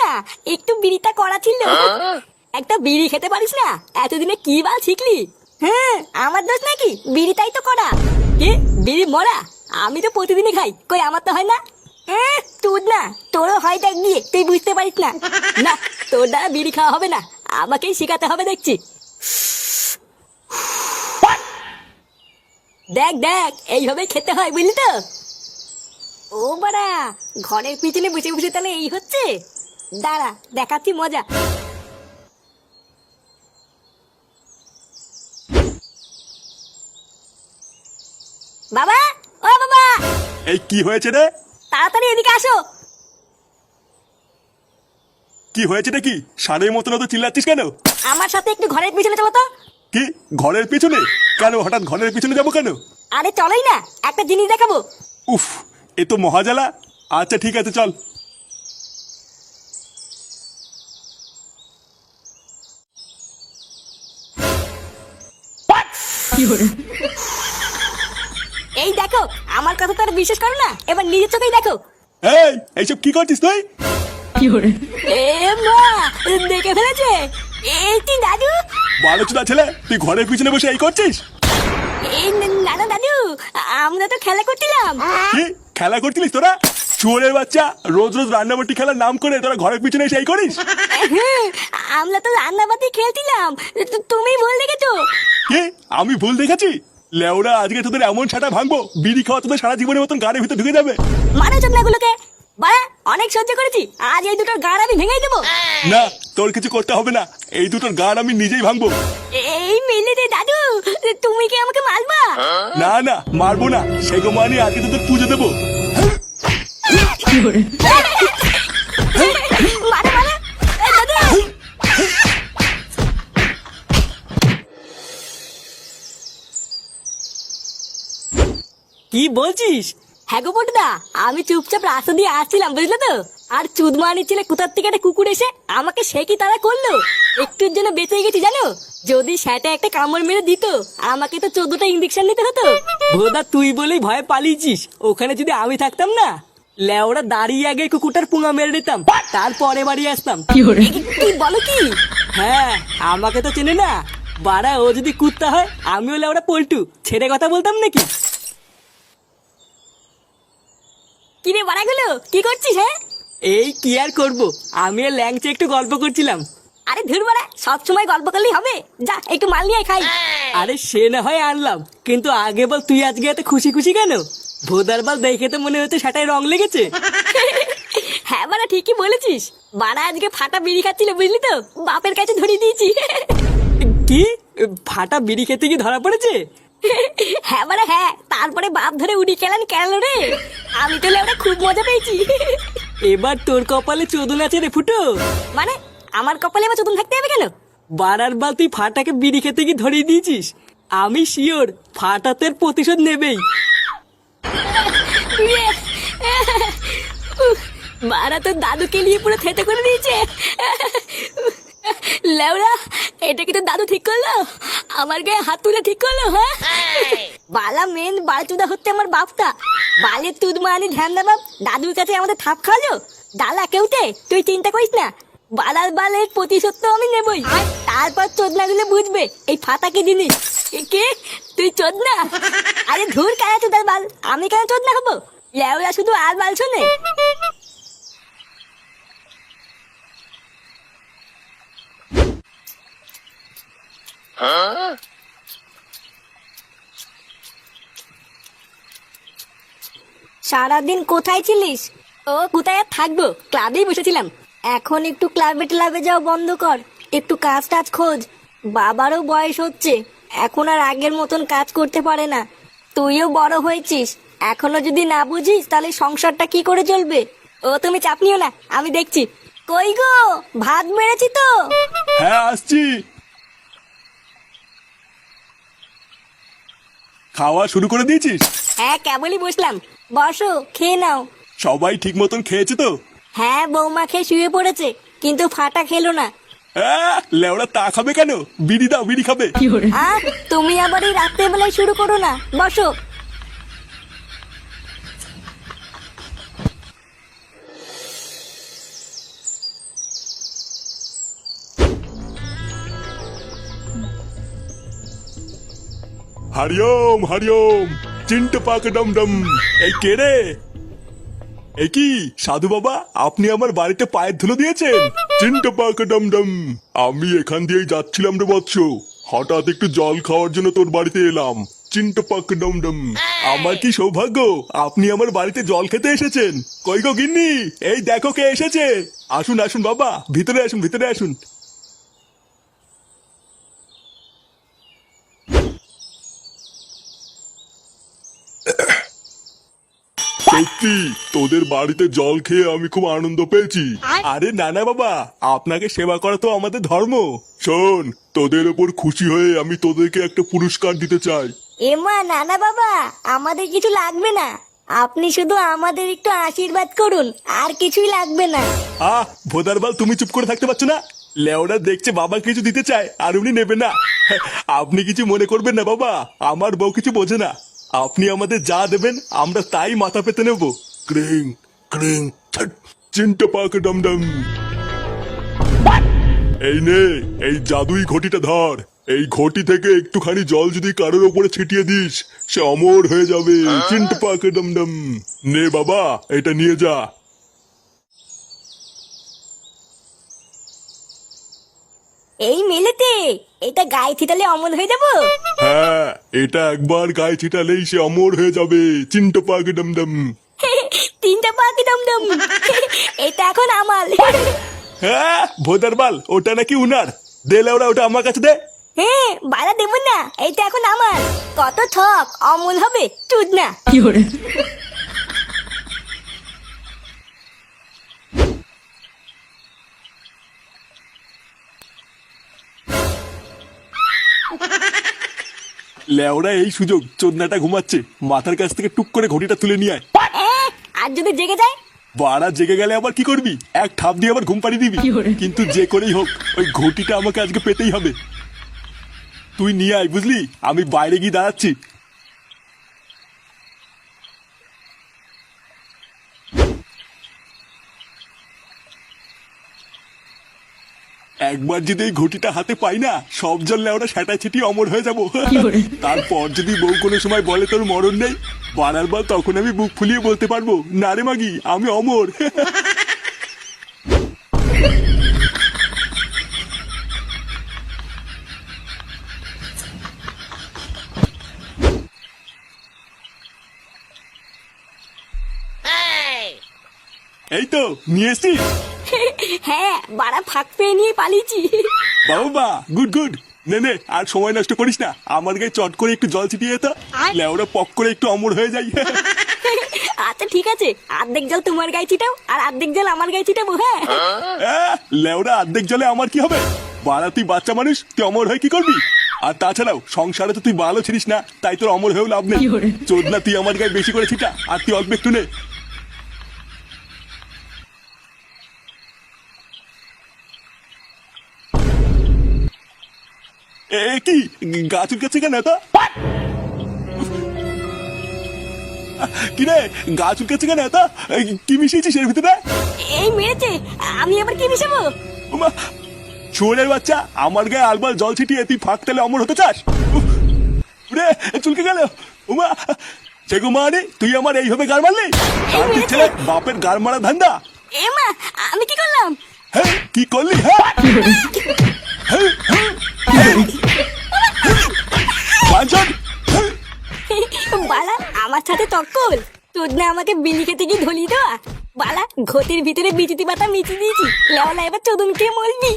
না, একটু বিড়িটা করা ছিল। একটা বিড়ি খেতে পারিস না? এতদিনে কি বাল শিখলি? হ্যাঁ, আমার দোষ নাকি? বিড়িটাই তো করা। কি বিড়ি মরা? আমি তো প্রতিদিনই খাই, কই আমার তো হয় না। তুই না, তোরও হয় দেখ গিয়ে, তুই বুঝতে পারিস না। না, তোর দ্বারা বিড়ি খাওয়া হবে না, আমাকেই শেখাতে হবে দেখছি। দেখ দেখ, এইভাবে খেতে হয় বুঝলি তো। ও বাড়া, ঘরের পিছনে বসে বসে তাহলে এই হচ্ছে। দাঁড়া, দেখাচ্ছি মজা। বাবা, ও বাবা, এই কি হয়েছে রে? তাড়াতাড়ি এদিকে আসো। কি হয়েছে নাকি? সারের মতন তো চিল্লাচ্ছিস কেন? আমার সাথে একটু ঘরের পিছনে চলো তো। কি ঘরের পিছনে? কেন হঠাৎ ঘরের পিছনে যাবো কেন? আরে চলোই না, একটা জিনিস দেখাবো। উফ, এ তো মহাজালা। আচ্ছা ঠিক আছে চল। এই দেখো, আমার কথা তো আর বিশ্বাস করো না, এবার নিজের চোখেই দেখো। এই এইসব কি করছিস তুই? এ মা, দেখে ফেলেছে। এই তুই দাদু? বালোচনা ছেলে, তুই ঘরের পিছনে বসে এই করছিস? এই না না দাদু, আমরা তো খেলা করছিলাম। কি খেলা করছিলিস তোরা? চুয়োরের বাচ্চা, রোজ রোজ রান্নাবাটি খেলার নাম করে তোরা ঘরের পিছনে এসে এই করিস? আমরা তো রান্নাবাতি খেলছিলাম, তুমি ভুল দেখেছো। কি আমি ভুল দেখেছি? লেওরা, আজকে তোদের এমন ছাটা ভাঙবো, বিড়ি খাওয়া তোদের সারা জীবনের মতন গাড়ির ভিতরে ঢুকে যাবে। মানে চোদনাগুলোকে বাড়া, অনেক সহ্য করেছি, আজ এই দুটোর গাড় আমি ভেঙে দেবো। না, তোর কিছু করতে হবে না, এই দুটোর গাড় আমি নিজেই ভাঙবো। এই মিলে দে দাদু, তুমি কি আমাকে মারবা? না না, মারবো না, সেগো মানে আজকে তোদের পুজো দেবো। মারা মারা, এই দাদু। কি বলছিস? হ্যাঁ গো বটদা, আমি চুপচাপ রাস্তা দিয়ে আসছিলাম বুঝলে তো, আর চুদমানি ছেলে কোথার থেকে একটা কুকুর এসে আমাকে সে কি তারা করলো। একটুর জন্য বেঁচে গেছি জানো, যদি সেটা একটা কামড় মেরে দিত আমাকে তো 14টা ইঞ্জেকশন নিতে হতো। ভোদা, তুই বলেই ভয়ে পালিয়েছিস। ওখানে যদি আমি থাকতাম না, লেওরা দাঁড়িয়ে আগে কুকুরটার পুঙা মেরে নিতাম, তারপরে বাড়ি আসতাম। কি বলো কি? হ্যাঁ, আমাকে তো চেনে না বাড়া, ও যদি কুত্তা হয় আমিও লেওরা পল্টু, ছেড়ে কথা বলতাম নাকি? কিরে বাড়াগুলো, কি করছিস? হ্যাঁ, এই কি আর করবো, আমি আর ল্যাংচে একটু গল্প করছিলাম। আরে ধুর বাড়া, সবসময় গল্প করলেই হবে? যা একটু মাল নিয়ে আয় খাই। আরে সে না হয় আনলাম, কিন্তু আগে বল তুই আজকে এত খুশি খুশি কেন? ভোদার বাল দেখে তো মনে হচ্ছে সেটাই রং লেগেছে। হ্যাঁ বাড়া, ঠিকই বলেছিস। বাড়া আজকে ফাটা বিড়ি খাচ্ছিল বুঝলি তো, বাপের কাছে ধরিয়ে দিয়েছি। কি ফাটা বিড়ি খেতে কি ধরা পড়েছে? হ্যাঁ বাড়া হ্যাঁ, তারপরে বাপ ধরে উড়ি খেলেন কেন রে। আমি তো লেওরা খুব মজা পেয়েছি। এবার তোর কপালে চোদন আছে রে ফুটো। মানে আমার কপালে এবার চতুন থাকতে হবে কেন? বারার বাল তুই ফাটাকে বিড়ি খেতে কি ধরিয়ে দিয়েছিস? আমি শিওর ফাটাতের প্রতিশোধ নেবেই। বাড়া তো দাদুকে নিয়ে পুরো থেতে করে দিয়েছে। লেওরা, এটা কি তো দাদু ঠিক করলো? আমার গায়ে হাত তুলে ঠিক করলো? হ্যাঁ, বালা মেন বালচুদা হচ্ছে আমার বাপটা। বালের তুদ মানি ধ্যান দা বাপ, দাদুর কাছে আমাদের থাপ খাওয়ালো। ডালা কেউতে তুই চিন্তা করিস না, বালার বালের প্রতিশোধ তো আমি নেবই। তারপর চোদনা গুলো বুঝবে এই ফাটা কি জিনিস। কে তুই চোদনা? আরে ধুর কেন চোদার বাল, আমি কেন চোদনা হবো? লেওরা শুধু আর বাল শোনে। সারাদিন কোথায় ছিলিস? ও কোথায় আর থাকবো, ক্লাবেই বসেছিলাম। এখন একটু ক্লাবে ট্লাবে যাও বন্ধ কর, একটু কাজ টাজ খোঁজ। বাবারও বয়স হচ্ছে, এখন আর আগের মতন কাজ করতে পারে না। তুইও বড় হয়েছিস, এখনো যদি না বুঝিস তাহলে সংসারটা কি করে চলবে? ও তুমি চাপ নিও না, আমি দেখছি। কই গো, ভাত মেরেছি তো। হ্যাঁ আসছি। খাওয়া শুরু করে দিয়েছিস? হ্যাঁ কেবলই বসলাম, বসো খেয়ে নাও। সবাই ঠিক মতন খেয়েছে তো? হ্যাঁ, বৌমা খেয়ে শুয়ে পড়েছে, কিন্তু ফাটা খেলো না। লেওড়া তা খাবে কেন? বিড়ি দাও, বিড়ি খাবে। তুমি আবার এই রাত্রেবেলায় শুরু করো না, বসো। হরিওম হরিওম চিন্ট পাক ডম ডম। এই কে রে? এ কি সাধু বাবা, আপনি আমার বাড়িতে পায়ের ধুলো দিয়েছেন? চিন্ট পাক ডম ডম। আমি এখান দিয়েই যাচ্ছিলাম রে বৎস, হঠাৎ একটু জল খাওয়ার জন্য তোর বাড়িতে এলাম। চিন্ট পাক ডম ডম। আমার কি সৌভাগ্য, আপনি আমার বাড়িতে জল খেতে এসেছেন। কই গো গিন্নি, এই দেখো কে এসেছে। আসুন আসুন বাবা, ভিতরে আসুন ভিতরে আসুন। সত্যি তোদের বাড়িতে জল খেয়ে আমি খুব আনন্দ পেয়েছি। আরে না না বাবা, আপনাকে সেবা করা তো আমাদের ধর্ম। শোন, তোদের ওপর খুশি হয়ে আমি তোদেরকে একটা পুরস্কার দিতে চাই। এমা নানা বাবা, আমাদের কিছু লাগবে না, আপনি শুধু আমাদের একটু আশীর্বাদ করুন, আর কিছুই লাগবে না। ভোদারবাল, তুমি চুপ করে থাকতে পারছো না? লেওরা দেখছে বাবা কিছু দিতে চায় আর উনি নেবে না। আপনি কিছু মনে করবেন না বাবা, আমার বউ কিছু বোঝে না। আপনি আমাদের যা দেবেন আমরা তাই মাথা পেতে নেব। ক্রিং ক্রিং চিন্তা পাক ডম ডম। এই নে, এই জাদুই ঘটিটা ধর। এই ঘটি থেকে একটুখানি জল যদি কারোর ওপরে ছিটিয়ে দিস, সে অমর হয়ে যাবে। চিন্তা পাক ডম ডম। নে বাবা, এটা নিয়ে যা। এই মেলেতে এটা গায়ে ছিটালে অমল হয়ে যাবো? হ্যাঁ, এটা একবার গায়ে ছিটালেই সে অমর হয়ে যাবে। চিন্তা পাক ডম ডম। তিনটা পাখি দমদম। এটা এখন আমার। হ্যাঁ ভোদারবাল, ওটা নাকি উনার। দে লেওরা, ওটা আমার কাছে দে। হ্যাঁ, বাড়া দেবো না, এটা এখন আমার। কত ঠক, অমল হবে চুদ না। লেওরা এই সুযোগ, চোদনাটা ঘুমাচ্ছে, মাথার কাছ থেকে টুক করে ঘটিটা তুলে নিয়ে আয়। আর যদি জেগে যায়? বাড়া জেগে গেলে আবার কি করবি? এক ঠাপ দিয়ে আবার ঘুম পাড়িয়ে দিবি। কিন্তু যে করেই হোক ওই ঘটিটা আমাকে আজকে পেতেই হবে। তুই নিয়ে আয়, বুঝলি? আমি বাইরে গিয়ে দাঁড়াচ্ছি। একবার যদি এই ঘটিটা হাতে পাই না, সব জল লেওরা সেটা ছিটিয়ে অমর হয়ে যাবো। তারপর যদি বউ কোনো সময় বলে তোর মরণ নেই, বাড়ার বার তখন আমি বুক ফুলিয়ে বলতে পারবো, না রে মাগি, আমি অমর। এই তো নিয়ে এসছিস? হ্যাঁ, বাড়া ফাঁক পেয়ে নিয়ে পালিয়েছি। বাবা গুড গুড। নে নে, আর সময় নষ্ট করিস না, আমার গায়ে চট করে একটু জল ছিটিয়ে যেত, লেওরা পক করে একটু অমর হয়ে যাই। আচ্ছা ঠিক আছে, অর্ধেক জল তোমার গায়ে ছিটাও আর অর্ধেক জল আমার গায়ে ছিটাবো। হ্যাঁ লেওরা অর্ধেক জলে আমার কি হবে? বাড়া তুই বাচ্চা মানুষ, তুই অমর হয়ে কি করবি? আর তাছাড়াও সংসারে তো তুই ভালো ছিলিস না, তাই তোর অমর হয়েও লাভ নেই। চোদনা, তুই আমার গায়ে বেশি করে ছিটা আর তুই অল্প একটু নে। এ কি গাছ উঠকাচ্ছে কেন এত? কিরে গাছ উঠকাচ্ছে কেন এত? কি মিশিয়েছিস এর ভিতরে? এই মেরেছে, আমি আবার কি মিশাবো? শুয়োরের বাচ্চা, আমার গায়ে আলবাল জল ছিটিয়ে তুই ফাঁক তেলে অমর হতে চাস? রে চুলকে গেল। উমা সেগো মানে তুই আমার এইভাবে গাড় মারলি? ছেলে বাপের গাড় মারা ধান্দা। এমা, আমি কি করলাম? হ্যাঁ কি করলি? হ্যাঁ বালা আমার সাথে তক্কল, তোর না আমাকে বিলি খেতে গিয়ে ধলি দেওয়া। বালা ঘটির ভিতরে বিচিতি পাতা মিচি দিয়েছি, লেওলা এবার চোদন খেয়ে মরবি।